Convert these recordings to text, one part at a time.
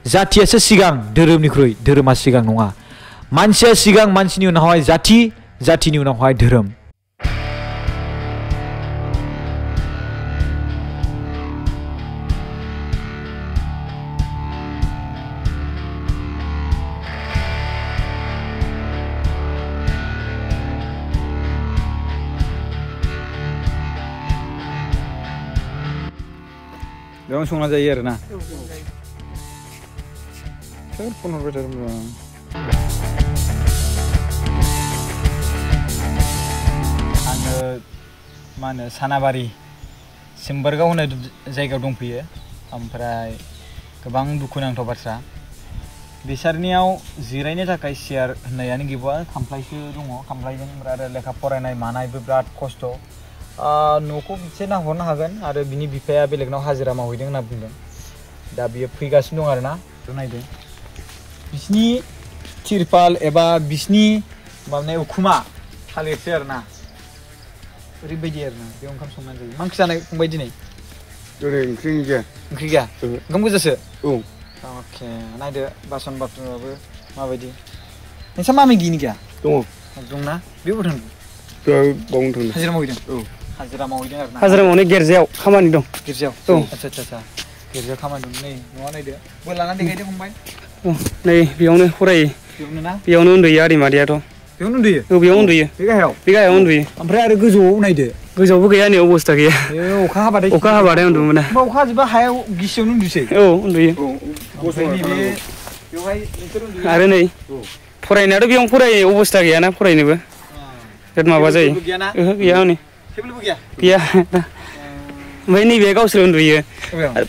जाथियासो सिगां धोरोमनिख्रुइ धोरोमा सिगां नङा मानसिया सिगां मानसिनि उनावहाय जाथि जाथिनि उनावहाय धोरोम बेयावनो संना जायो आरो ना सोर फन हरबाय थादोंब्रा आङो मा होनो सानाबारि सिम्बोरगाव होननाय जायगायाव दंफैयो ओमफ्राय गोबां दुखुनांथाव बाथ्रा बिसोरनियाव जिरायनो थाखाय सियार होननायानो गैबावा खामफ्लायसो दङ खामफ्लायजों आरो लेखा फरायनाय मानायबो बिराद खस्थ' न'खौ बिसे नाहरनो हागोन आरो बिनि बिफाया बेलेगनाव हाजिरा मावहैदों होनना बुंदों दा बियो फैगासिनो दं आरोना नायदो बिसिनि तिरपाल एबा बिसिनि माने उखुमा थालिरसो आरोना ओरैबायदि आरोना बे ओंखाम संनानै जायो मा ओंख्रि जानाय फंबाय दिनै ओंख्रि गैया ओंखाम गोजासो अके नायदो बासन बाथनबाबो माबायदि नोंसा मामि गैयिनि गैया दंना बेबो थांदों हाजिरा मावहैदों हाजिरा मावहैदों आरोना हाजिरा मावनाय गिर्जायाव खामानि दं गिर्जायाव आच्छा गिर्जायाव खामानि दं नै न'आ नायदो बो लानानै देखायदो फंबाय नै बेयावनो फरायो बेयावनो ना बेयावनो उन्दुयो आदै मादैयाथ' बेयावनो उन्दुयो बेयाव उन्दुयो बे गाहायाव उन्दुयो ओमफ्राय आरो गोजौआव नायदो गोजौआवबो गैया नै अबस्था गैया अखा हाबाथाय उन्दुनो मोना अखा हाजोबा हायाव गिसियावनो उन्दुसै उन्दुयो आरो नै फरायनायाथ' बेयावनो फरायो अबस्था गैयाना फरायनोबो बिराद माबा जायो गैया हनै गैया ओमफ्राय नैबे गावसोर उन्दुयो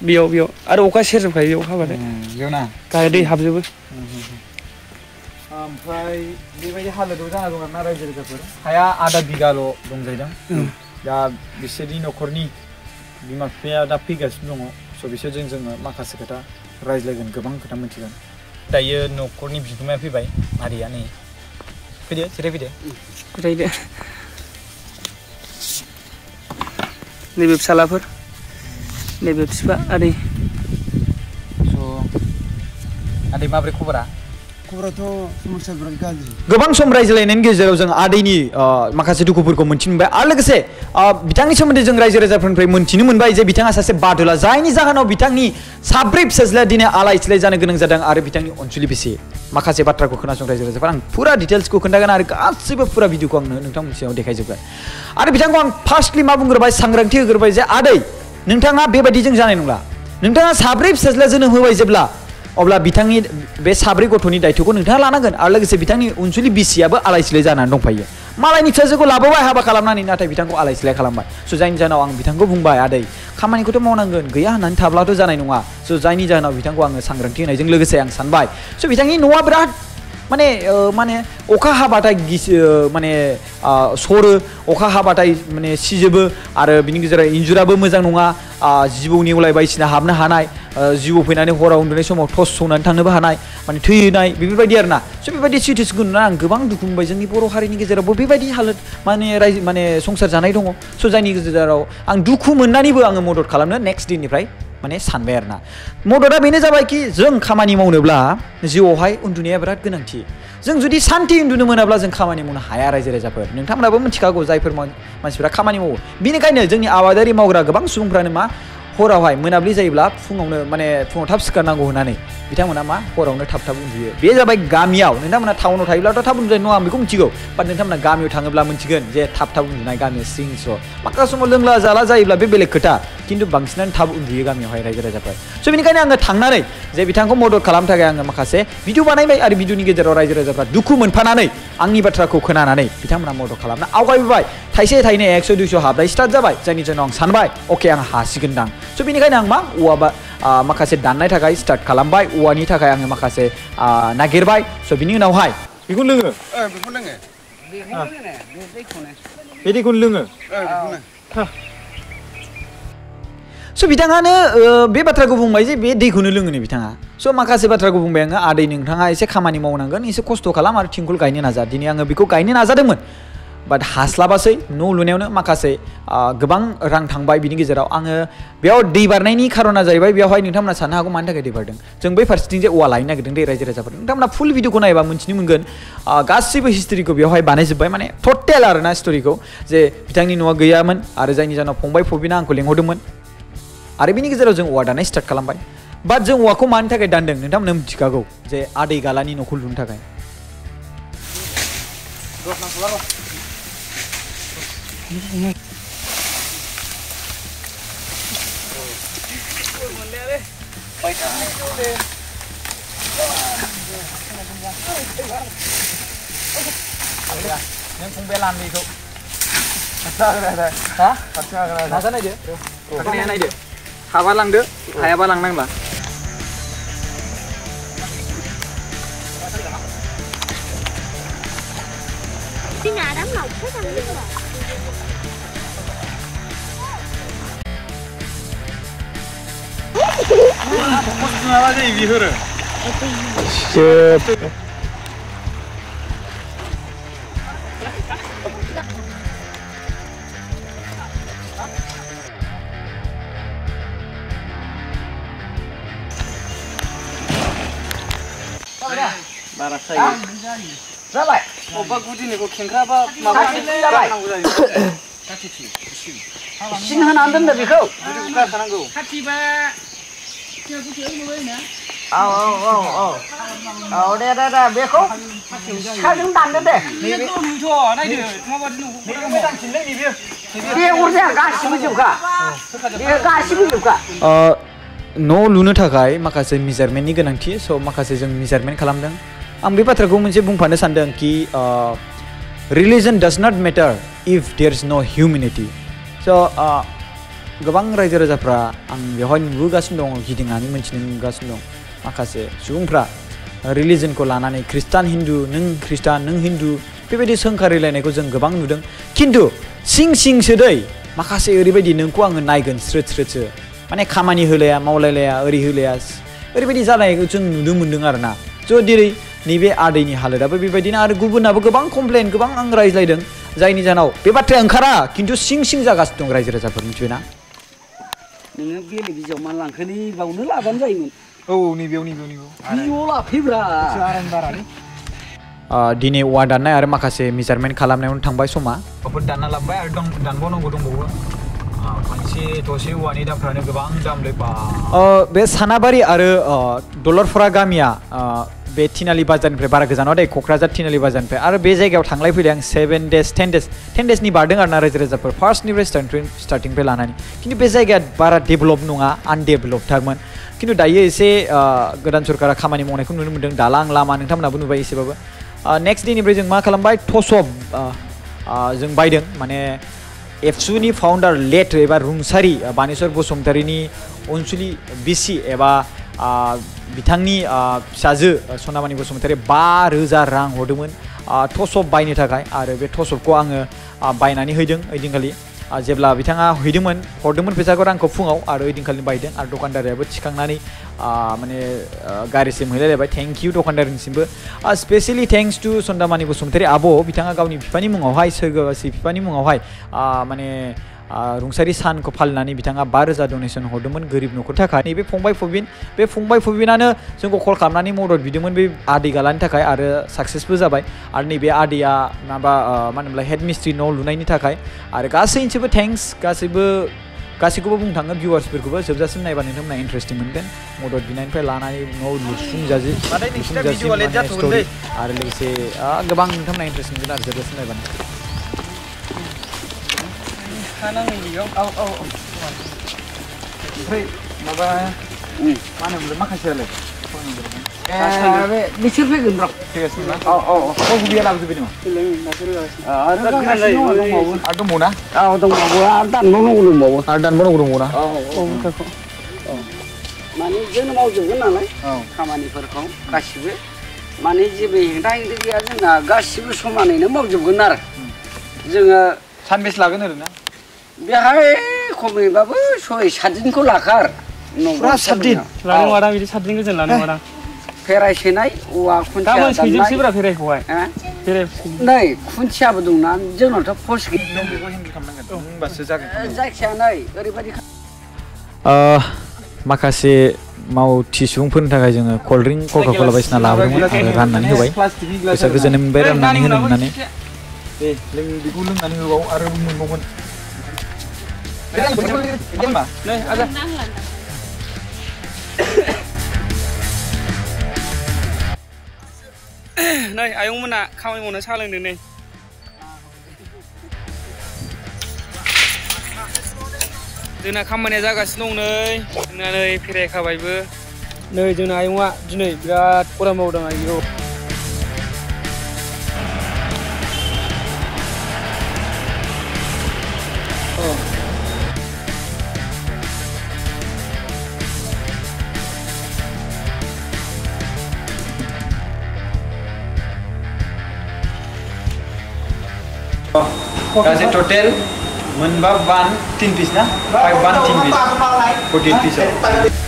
बेयाव आरो अखा सेरजोबखायो बेयाव हाबाथाय गाहाय दै हाबजोबो ओमफ्राय बेबायदि हालोदाव जाना दं आरोना रायजो राजाफोर हाया आधा बिगाल' दं जाहैदों दा बिसोरनि न'खरनि बिमा बिफाया दा फैगासिनो दङ स' बिसोरजों जोङो माखासे खोथा रायज्लायगोन गोबां खोथा मिथिगोन दायो न'खरनि बिगोमाया फैबाय आदैया नै फैदो जिरायफैदो नैबे फिसालाफोर नैबे बिफा आदै आदै माब्रै खबरा खबराथ' समस्या बिराद गाज्रि गोबां सम रायज्लायनायनि गेजेराव जों आदैनि माखासे दुखुफोरखौ मोनथिनो मोनबाय आरो लोगोसे बिथांनि सोमोन्दै जों रायजो राजाफोरनिफ्राय मोनथिनो मोनबाय जे बिथाङा सासे बादुला जायनि जाहोनाव बिथांनि साब्रै फिसाज्लाया दिनै आलाय सिलाय जानो गोनां जादों आरो बिथांनि अनसुलि बिसि माखासे बाथ्राखौ खोनासं रायजो राजाफोर आं फुरा डिटेल्सखौ खोन्थागोन आरो गासिबो फुरा भिडिअखौ आंनो नोंथांमोननि सिगाङाव देखायजोबगोन आरो बिथांखौ आं फार्स्टलि मा बुंग्रोबाय सांग्रांथि होग्रोबाय जे आदै नोंथाङा बेबायदिजों जानाय नंला नोंथाङा साब्रै फिसाज्ला जोनोम होबाय जेब्ला अब्ला बिथांनि बे साब्रै गथ'नि दायथ'खौ नोंथाङा लानांगोन आरो लोगोसे बिथांनि अनसुलि बिसियाबो आलाय सिलाय जानानै दंफायो मालायनि फिसाजोखौ लाबोबाय हाबा खालामनानै नाथाय बिथांखौ आलाय सिलाय खालामबाय स' जायनि जाहोनाव आं बिथांखौ बुंबाय आदै खामानिखौथ' मावनांगोन गैया होननानै थाब्लाथ' जानाय नङा स' जायनि जाहोनाव बिथांखौ आङो सांग्रांथि होनायजों लोगोसे आं सानबाय स' बिथांनि न'आ बिराद माने अखा हाबाथाय सरो अखा हाबाथाय माने सिजोबो आरो बिनि गेजेराव इन्जुराबो मोजां नङा जिबौ नेवलाय बायदिसिना हाबनो हानाय जिबौ फैनानै हराव उन्दुनाय समाव टर्च सौनानै थांनोबो हानाय माने थैनाय बेफोरबायदि आरोना स' बेबायदि सिटुवेसनखौ नुनानै आं गोबां दुखु मोनबाय जोंनि बर' हारिनि गेजेरावबो बेबायदि हालोद माने संसार जानाय दङ स' जायनि गेजेराव आं दुखु मोननानैबो आङो मदद खालामनो नेक्स्ट दिननिफ्राय माने सानबाय आरोना मददा बेनो जाबाय कि जों खामानि मावनोब्ला जिउआवहाय उन्दुनाया बिराद गोनांथि जों जुदि सान्थि उन्दुनो मोनाब्ला जों खामानि मावनो हाया रायजो राजाफोर नोंथांमोनाबो मिथिखागौ जायफोर मानसिफोरा खामानि मावो बेनिखायनो जोंनि आबादारि मावग्रा गोबां सुबुंफ्रानो मा हरावहाय मोनाबिलि जायोब्ला फुङाव थाब सिखारनांगौ होननानै बिथांमोना मा हरावनो थाब उन्दुयो बे जाबाय गामियाव नोंथांमोना टाउनाव थायोब्लाथ' थाब उन्दुनाय नङा आं बेखौ मिथिगौ बाट नोंथांमोना गामियाव थाङोब्ला मिथिगोन जे थाब उन्दुनाय गामिया स्रिं स्र' माखासे समाव लोंला जाला जायोब्ला बे बेलेग खोथा खिन्थु बांसिनानो थाब उन्दुयो गामियावहाय रायजो राजाफोर स' बेनिखायनो आङो थांनानै जे बिथांखौ मदद खालामनो थाखाय आङो माखासे भिडिअ बानायबाय आरो भिडिअनि गेजेराव रायजो राजाफ्रा दुखु मोनफानानै आंनि बाथ्राखौ खोनानानै बिथांमोना मदद खालामनो आवगायबोबाय थाइसे थाइनै 100 200 हाबनाय स्टार्ट जाबाय जायनि जाहोनाव आं सानबाय अके आं हासिगोनदां स' बेनिखायनो आं मा माखासे दाननाय थाखाय स्टार्ट खालामबाय औवानि थाखाय आङो माखासे नागिरबाय स' बिनि उनावहाय बेखौ लोङो बे दैखौनो लोङो स' बिथाङानो बे बाथ्राखौ बुंबाय जे बे दैखौनो लोङोनो बिथाङा स' माखासे बाथ्राखौ बुंबाय आङो आदै नोंथाङा एसे खामानि मावनांगोन एसे खस्थ' खालाम आरो थिंखल गायनो नाजा दिनै आङो बेखौ गायनो नाजादोंमोन बाट हास्लाबासै न' लुनायावनो माखासे गोबां रां थांबाय बिनि गेजेराव आङो बेयाव दै बारनायनि खारना जाहैबाय बेयावहाय नोंथांमोना साननो हागौ मानि थाखाय दै बारदों जों बै फारसेथिं जे औवा लायनो नागिरदों दै रायजो राजाफोर नोंथांमोना फुल भिडिअखौ नायोबा मिन्थिनो मोनगोन गासिबो हिस्ट्रिखौ बेयावहाय बानायजोब्बाय माने टटेल आरोना स्ट'रिखौ जे बिथांनि न'आ गैयामोन आरो जायनि जाहोनाव फंबाय फबिना आंखौ लेंहरदोंमोन आरो बिनि गेजेराव जों औवा दाननाय स्टार्ट खालामबाय बाट जों औवाखौ मानि थाखाय दानदों नोंथांमोना मिथिखागौ जे आदै गालानि न'खौ लुनो थाखाय नों फंबाय लानैखौ नायदो हाबा लांदो हायाबा लांनांला बारा सायो जाबाय अबा गुदिनिखौ खेंख्राबा माबा जाबाय सिन होनानै दोनदो बेखौ गुदिखौ गारखानांगौ खाथिबा औ दे बेखौ साजों दानदो दे नैबे नायदो माबादि बे अरजाया गासिबो जोबखा बे गासिबो जोबखा न' लुनो थाखाय माखासे मेजारमेन्टनि गोनांथि स' माखासे जों मेजारमेन्ट खालामदों आं बे बाथ्राखौ मोनसे बुंफानो सानदों कि religion does not matter if there is no' humanity स' गोबां रायजो राजाफ्रा आं बेवहाय नुबोगासिनो दङ गिदिंनानै मोनथिनो मोनगासिनो दं माखासे सुबुंफ्रा रिलिजनखौ लानानै ख्रिस्टान हिन्दु नों ख्रिस्टान नों हिन्दु बेबायदि सोंखारिलायनायखौ जों गोबां नुदों खिन्थु सिं सोदै माखासे ओरैबायदि नोंखौ आङो नायगोन स्रोद माने खामानि होलाया मावलायलाया ओरै होलाया ओरैबायदि जानायखौ जों नुनो मोन्दों आरोना ज' जेरै नैबे आदैनि हालोदाबो बेबायदिनो आरो गुबुनाबो गोबां कमप्लेन गोबां आं रायज्लायदों जायनि जाहोनाव बे बाथ्राया ओंखारा खिन्थु सिं जागासिनो दं रायजो राजाफोर मिथिबायना नोङो बेलेग बिजाव मा लांखोनि बावनो लाबानो जायोमोन औ नैबेयाव बियाव लाफैब्रा दिनै औवा दाननाय आरो माखासे मेजारमेन्ट खालामनायावनो थांबाय समा दानना लाबोबाय आरो दानबावनांगौ दंबावो मोनसे थसे औवानि दामफ्रानो गोबां दामलै बे सानाबारि आरो दलरफरा गामिया बे थिनालि बाजारनिफ्राय बारा गोजानाव दे क'क्राझार थिनालि बाजारनिफ्राय आरो बे जायगायाव थांलाय फैलाय आं 7 days 10 daysनि बारदों आरोना रायजो राजाफोर फार्स्टनिफ्राय स्टार्टिंनिफ्राय लानानै खिन्थु बे जायगाया बारा डेभेलप नङा आनडेभेलपथारमोन खिन्थु दायो एसे गोदान सरकारा खामानि मावनायखौ नुनो मोन्दों दालां लामा नोंथांमोनाबो नुबाय एसेबाबो नेक्स्ट डेनिफ्राय जों मा खालामबाय टसब जों बायदों माने एबसुनि फाउन्डार लेट एबा रुंसारि बानेश्वर बसुमतारीनि अनसुलि बिसि एबा बिथांनि फिसाजो सनामानि बसुमतारी 5,000 रां हरदोंमोन टसब बायनो थाखाय आरो बे टसबखौ आङो बायनानै हैदों ओइदिनखालि जेब्ला बिथाङा हरदोंमोन फैसाखौ रांखौ फुङाव आरो ओइदिनखालि बायदों आरो दखानदारियाबो थिखांनानै माने गारिसिम हैलायलायबाय थेंक इउ दखानदारिनिसिमबो स्पेसियेलि थेंक्स टु सन्दामानि बसुमतारी आब' बिथाङा गावनि बिफानि मुङावहाय सोरगोआरि बिफानि मुङावहाय माने रुंसारि सानखौ फालिनानै बिथाङा 5,000 डनेसन हरदोंमोन गोरिब न'खरनि थाखाय नैबे फंबाय फबिनानो जोंखौ कल खालामनानै मदद बिदोंमोन बे आदै गालानि थाखाय आरो साक्सेसबो जाबाय आरो नैबे आदैया माबा मा होनोमोनलाय हेड मिस्ट्रि न' लुनायनि थाखाय आरो गासैनिबो थेंक्स गासैखौबो बुंनो थाङो भिउवार्सफोरखौबो जोबजासिम नायबा नोंथांमोना इन्टारेस्टिं मोनगोन मदद बिनायनिफ्राय लानानै न' लुफुंजासिम आरो लोगोसे गोबां नोंथांमोना इन्टारेस्ट मोनगोन आरो जोबजासिम नायबानो ओमफ्राय माबा मा होनोमोनलाय माखासेयालाय बिसोर फैगोन र' फैगासिनो ना गुबैया लाबोजोब्बाय नामा आरो दंबावो ना दंबावो आरो दानबावनांगौ दंबावो ना माने जोंनो मावजोबगोन नालाय खामानिफोरखौ गासिबो माने जेबो हेंथा हेंथि गैया जोंना गासिबो समानैनो मावजोबगोन आरो जोङो सानबेसे लागोन ओरैनो बेहाय खमैबाबो 6-7 दिनखौ लाखा आरो फुरा 7 दिन लानो नङा बिदि 7 दिन गोजोन लानो नङा फेराय सोनाय औवा खुन्थिया दाननाय सैजोबसैब्रा फेरायखौहाय फेरे नै खुन्थियाबो दंना जोंनावथ' पस्ट नों बेखौ हेन्डेल खालामनांगोन होनबासो जागोन जायखिया नै ओरैबायदि माखासे मावथि सुबुंफोरनि थाखाय जोङो कल्ड ड्रिंक कका कला बायदिसिना लाबोदोंमोन आरो राननानै होबाय गोसोआ गोजोननाय मोनबाय राननानै होनो मोननानै दे लों बेखौ लोंनानै होबाव आरो मोनबावगोन नै आजा नै आयंमोना खामानि मावनो साहा लोंदों नै जोंना खामानिया जागासिनो दं नै जोंना नै फेरायखाबायबो नै जोंना आयंआ दिनै बिराद खरा मावदों आयौ गासै टटेल मोनबा बान 3 पिस ना 5 बान 3 पिस 14 पिस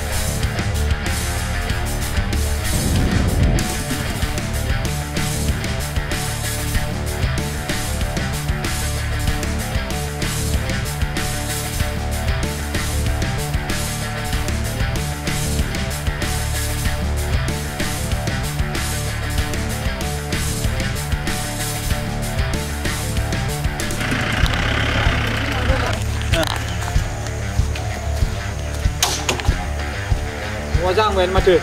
मोजां मोन माथो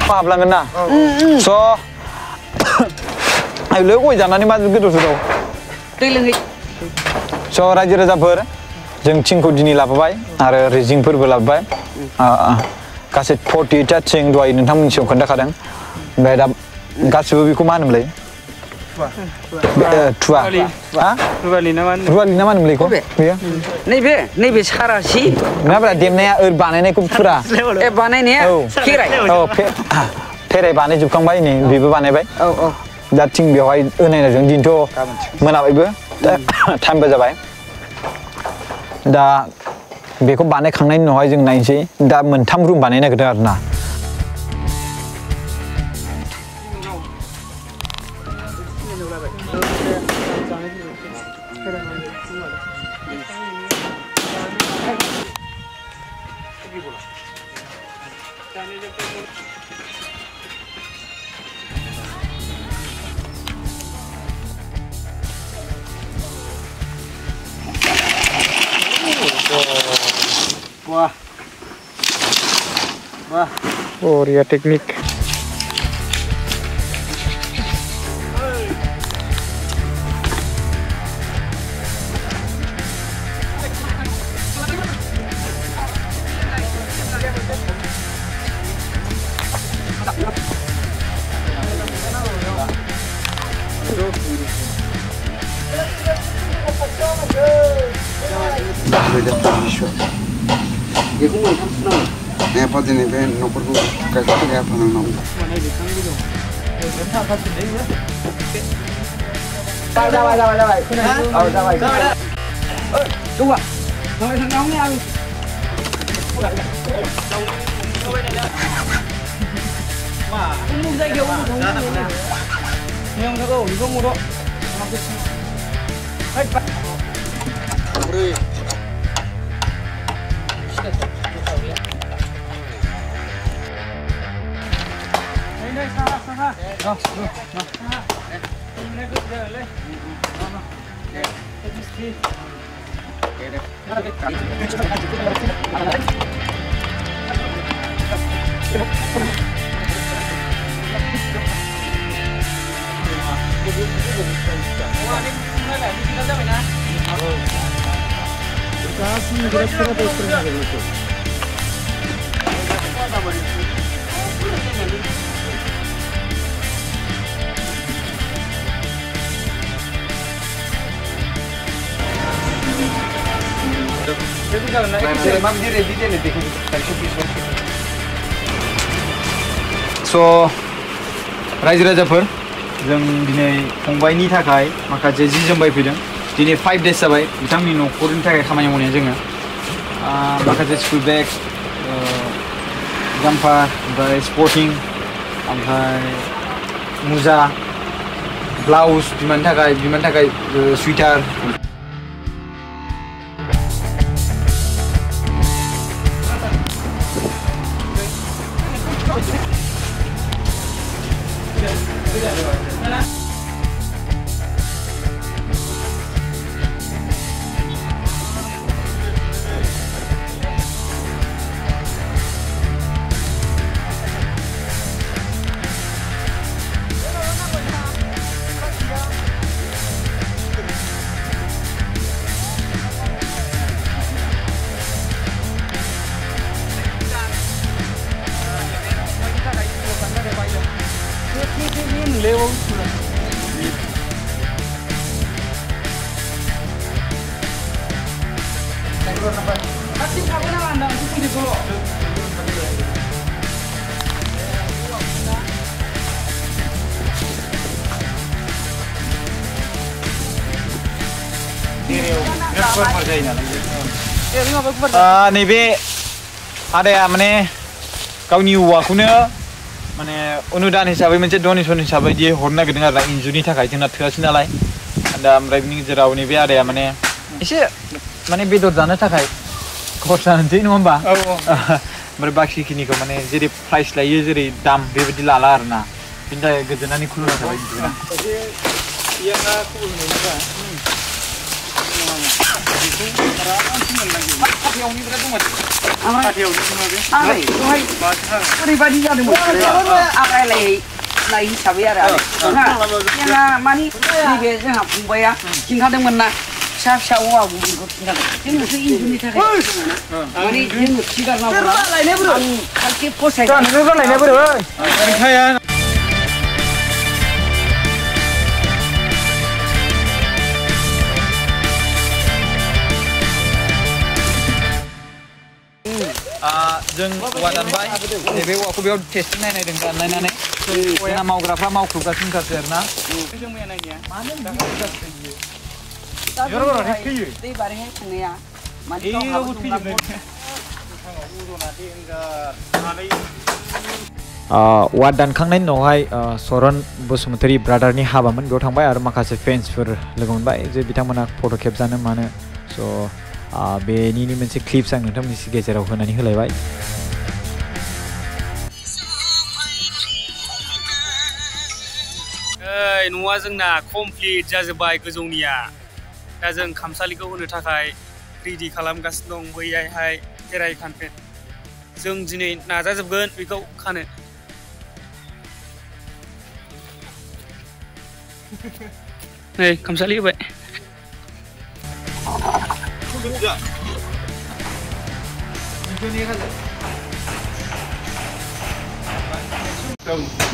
हाबलांगोन ना स' आयलै गय जानानै मा गोदाव सोदाव दै लोंहै स' रायजो राजाफोर जों थिंखौ दिनै लाबोबाय आरो रिजिंफोरबो लाबोबाय गासै 48टा थिं दहाय नोंथांमोननि सिगाङाव खोन्थाखादों ओमफ्राय दा गासिबो बेखौ मा होनोमोनलाय थुवा रुवालि ना मा होनो रुवालि ना मा होनोमोनलाय बेखौ बेयो नैबे सारासि नङाब्रा देमनाया बानायनायखौ फुरा ए बानायनाया खेराइ औ फेराय बानायजोबखांबाय नै बेबो बानायबाय औ दा थिं बेवहाय होनायजों दिनथ' मोनाबायबो टाइमबो जाबाय दा बेखौ बानायखांनायनि उनावहाय जों नायनोसै दा मोनथाम रुम बानायनो नागिरदों आरो ना wah Korea teknik Apa jenis nomor tu kayak apa nama? Давай. Tunggu. Sampai sana ni habis. Umum saja umum. Yang kau, kau murah. Hai. So रायजो राजाफोर जों दिनै फंबायनि थाखाय माखासे जि जोम बायफैदों दिनै 5 days जाबाय बिथांनि न'खरनि थाखाय खामानि मावनाया जोङो माखासे स्कुल बेग जाम्पार ओमफ्राय स्पर्टिं ओमफ्राय मुजा ब्लाउस बिमानि थाखाय सुइटार नैबे आदाया माने गावनि औवाखौनो माने अनुदान हिसाबै मोनसे डनेसन हिसाबै बिदि हरनो नागिरदों आरो इन्जुरनि थाखाय जोंना थोआसै नालाय दा ओमफ्राय बिनि गेजेराव नैबे आदाया माने एसे माने बेदर जानो थाखाय खरसा होनसै नङा होमबा ओमफ्राय बाखिखिनिखौ माने जेरै प्राइस लायो जेरै दाम बेबायदि लाला आरोना बिनि थाखाय गोजोननानै खुलुमनाय थाबाय बिदिनो ओरैबायदि जादोंमोन आग्लायलाय हिसाबै आरो जोंहा मानि नैबे जोंहा फंबाया खिन्थादोंमोन ना फिसा फिसा औवा गुबुनखौ खिन्थादों जोंनोसो इन्जुरनि थाखाय माने जोङो सिगाङाव आं खालि फसायदों जों औवा दानबाय नैबे औवाखौ बेयाव टेस्टिं नायदों दाननायनानै जोंना मावग्राफ्रा मावख्रुबगासिनो आरो ना दै बारैहाय थांनाया औवा दानखांनायनि उनावहाय सरन बसुमतारी ब्रादारनि हाबामोन बेयाव थांबाय आरो माखासे फेन्सफोर लोगो मोनबाय जे बिथांमोना फट' खेबजानो मानो स' बेनिनो मोनसे क्लिप्स आं नोंथांमोननि गेजेराव होनानै होलायबाय न'आ जोंना कमप्लिट जाजोब्बाय गोजौनिया दा जों खामसालिखौ होनो थाखाय रेडि खालामगासिनो दं बैहाय खेराइ खानफेन जों दिनै नाजाजोबगोन बेखौ खानो नै खामसालि होबाय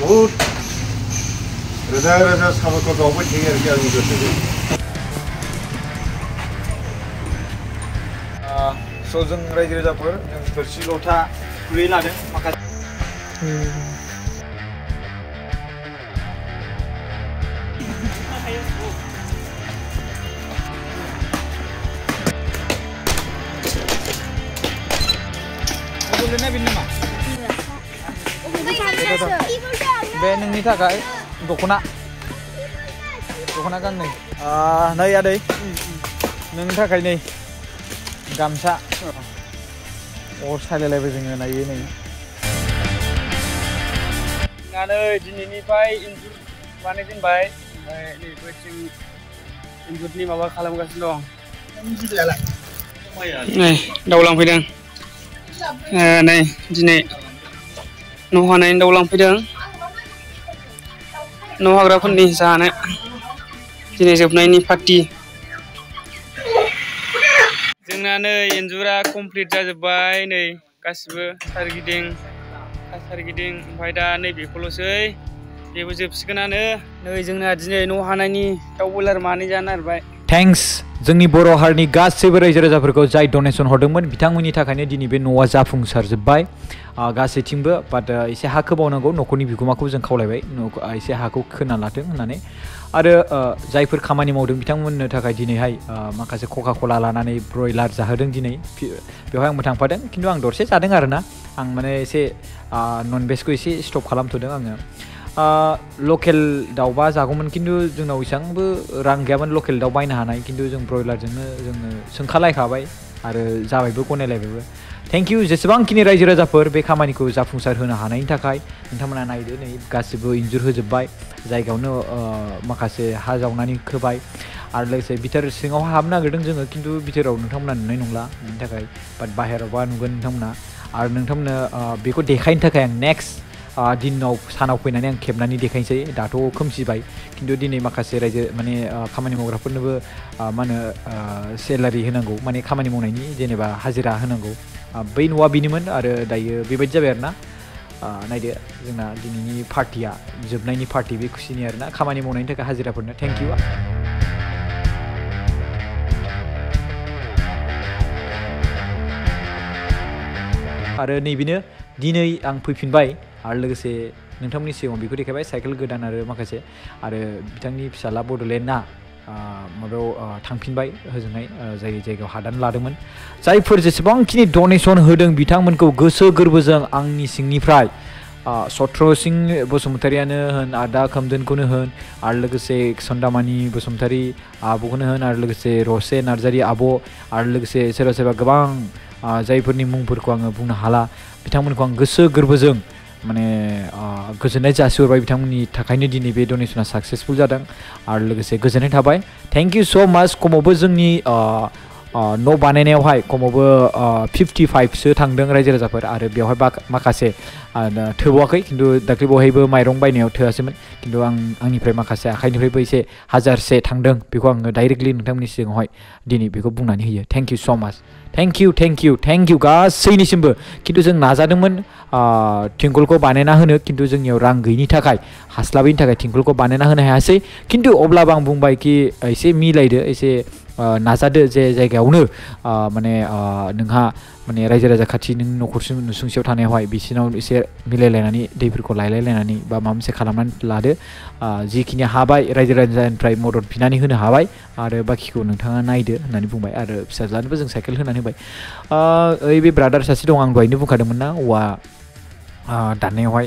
बहुत रोजा रोजा साबायखर बावबाय थायो आरोखि आंनि गोसोजों स' जों रायजो राजाफोर जों थोरसि लथा खुरै लादों माखासे बे नोंनि थाखाय दख'ना गाननै नै आदै नोंनि थाखाय नै गामसा अर सायलायलायबाय जोङो नायै नै दिनैनिफ्राय इन्जुर बानायजेनबाय ओमफ्राय नैबेथिं इन्जुरनि माबा खालामगासिनो दं नै दाउ लांफैदों नै दिनै न' हानायनि दाउ लांफैदों न' हाग्राफोरनि जानो दिनै जोबनायनि पार्टि जोंना नै इन्जुरा कमप्लिट जाजोब्बाय नै गासिबो सोरगिदिं ओमफ्राय दा नैबेखौल'सै बेबो जोबसिगोनानो नै जोंना दिनै न' हानायनि दाउ बयलार मानै जानो नागिरबाय थेंक्स जोंनि बर' हारिनि गासैबो रायजो राजाफोरखौ जाय डनेसन हरदोंमोन बिथांमोननि थाखायनो दिनै बे न'आ जाफुंसारजोब्बाय गासैथिंबो बाट एसे हा खोबावनांगौ न'खरनि बिगोमाखौ जों खावलायबाय एसे हाखौ खोना लाथों होननानै आरो जायफोर खामानि मावदों बिथांमोननो थाखाय दिनैहाय माखासे कका कला लानानै ब्रयलार जाहोदों दिनै बेवहाय आंबो थांफादों खिन्थु आं दरसे जादों आरोना आं माने एसे नन भेजखौ एसे स्टप खालामथ'दों आङो लकेल दाउबा जागौमोन खिन्थु जोंनाव एसेबांबो रां गैयामोन लकेल दाउ बायनो हानाय खिन्थु जों ब्रयलारजोंनो जोङो सोंखालायखाबाय आरो जाबायबो गनायलायबायबो थेंक इउ जेसेबांखिनि रायजो राजाफोर बे खामानिखौ जाफुंसार होनो हानायनि थाखाय नोंथांमोना नायदो नै गासिबो इन्जुर होजोब्बाय जायगायावनो माखासे हा जावनानै खोबाय आरो लोगोसे बिथोर सिङाव हाबनो नागिरदों जोङो खिन्थु बिथोराव नोंथांमोना नुनाय नंला बिनि थाखाय बाट बाहेरावबा नुगोन नोंथांमोना आरो नोंथांमोननो बेखौ देखायनो थाखाय आं नेक्स्ट दिनाव सानाव फैनानै आं खेबनानै देखायनोसै दाथ' खोमसिबाय खिन्थु दिनै माखासे रायजो माने खामानि मावग्राफोरनोबो मा होनो सेलारि होनांगौ माने खामानि मावनायनि जेनेबा हाजिरा होनांगौ बै न'आ बेनोमोन आरो दायो बेबायदि जाबाय आरोना नायदो जोंना दिनैनि पार्टिया जोबनायनि पार्टि बे खुसिनि आरोना खामानि मावनायनि थाखाय हाजिराफोरनो थेंक इउ आरो नैबेनो दिनै आं फैफिनबाय आरो लोगोसे नोंथांमोननि सिगाङाव बेखौ देखायबाय साइकेल गोदान आरो माखासे आरो बिथांनि फिसाला बड'लेण्डआ माबायाव थांफिनबाय होजोंहाय जाय जायगायाव हादान लादोंमोन जायफोर जेसेबांखिनि डनेसन होदों बिथांमोनखौ गोसो गोरबोजों आंनि सिंनिफ्राय सत्रसिं बसुमतारियानो होन आदा खोमदोनखौनो होन आरो लोगोसे सन्दामानि बसुमतारि आब'खौनो होन आरो लोगोसे रसे नार्जारि आब' आरो लोगोसे सोरबा सोरबा गोबां जायफोरनि मुंफोरखौ आङो बुंनो हाला बिथांमोनखौ आं गोसो गोरबोजों माने गोजोननाय जासिहरबाय बिथांमोननि थाखायनो दिनै बे डनेसना साक्सेसफुल जादों आरो लोगोसे गोजोननाय थाबाय थेंक इउ स' माच खमावबो जोंनि न' बानायनायावहाय खमावबो 55सो थांदों रायजो राजाफोर आरो बेवहाय माखासे थोबावाखै खिन्थु दाख्लै बहायबो माइरं बायनायाव थोआसैमोन खिन्थु आंनिफ्राय माखासे आखाइनिफ्रायबो एसे 1000से थांदों बेखौ आङो डाइरेक्टलि नोंथांमोननि सिगाङावहाय दिनै बेखौ बुंनानै होयो थेंक इउ स' माच थेंक इउ गासैनिसिमबो खिन्थु जों नाजादोंमोन थिंखलखौ बानायना होनो खिन्थु जोंनियाव रां गैयिनि थाखाय हास्लाबैनि थाखाय थिंखलखौ बानायना होनो हायासै खिन्थु अब्लाबो आं बुंबाय कि एसे मिलायदो एसे नाजादो जे जायगायावनो माने नोंहा माने रायजो राजा खाथि नों न'खरसिम नुसुंसेयाव थानायावहाय बिसिनाव एसे मिलायलायनानै दैफोरखौ लायलायलायनानै बा माबा मोनसे खालामनानै लादो जिखिनि हाबाय रायजो राजानिफ्राय मदद बिनानै होनो हाबाय आरो बाखिखौ नोंथाङा नायदो होननानै बुंबाय आरो फिसाज्लानोबो जों साइकेल होनानै होबाय ओइ बे ब्रादार सासे दं आं दहायनो बुंखादोंमोन ना औवा दाननायावहाय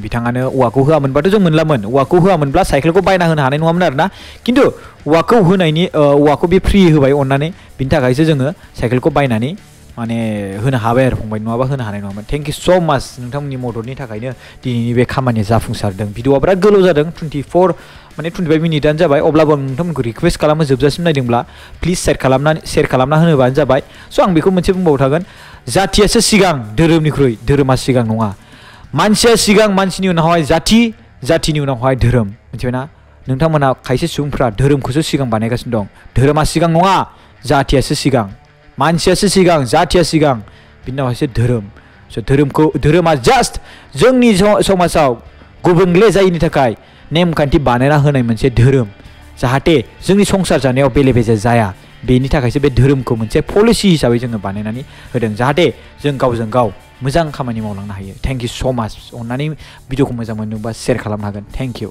बिथाङानो औवाखौ होआमोनबाथ' जों मोनलामोन औवाखौ होआमोनब्ला साइकेलखौ बायना होनो हानाय नङामोन आरोना खिन्थु औवाखौ होनायनि औवाखौ बे फ्रि होबाय अननानै बिनि थाखायसो जोङो साइकेलखौ बायनानै माने होनो हाबाय आरो फंबाय नङाबा होनो हानाय नङामोन थेंक इउ स' माच नोंथांमोननि मददनि थाखायनो दिनैनि बे खामानिया जाफुंसारदों भिडिअआ बिराद गोलाव जादों 25 मिनिटआनो जाबाय अब्लाबो आं नोंथांमोनखौ रिक्वेस्ट खालामो जोबजासिम नायदोंब्ला प्लिज सेयार खालामना होनोबानो जाबाय स' आं बेखौ मोनसे बुंबाव थागोन जाथियासो सिगां धोरोमनिख्रुइ धोरोमा सिगां नङा मानसिया सिगां मानसिनि उनावहाय जाथिनि उनावहाय धोरोम मिथिबायना नोंथांमोना खायसे सुबुंफ्रा धोरोमखौसो सिगां बानायगासिनो दं धोरोमा सिगां नङा जाथियासो सिगां मानसियासो सिगां जाथिया सिगां बिनि उनावहायसो धोरोम स' धोरोमा जास्ट जोंनि समाजाव गुबुंले जायैनि थाखाय नेमखान्थि बानायना होनाय मोनसे धोरोम जाहाथे जोंनि संसार जानायाव बेले बेजे जाया बेनि थाखायसो बे धोरोमखौ मोनसे पलिसि हिसाबै जोङो बानायनानै होदों जाहाथे जों गावजों गाव मोजां खामानि मावलांनो हायो थेंक इउ स' माच अननानै भिडिअखौ मोजां मोनोबा शेयार खालामनो हागोन थेंक इउ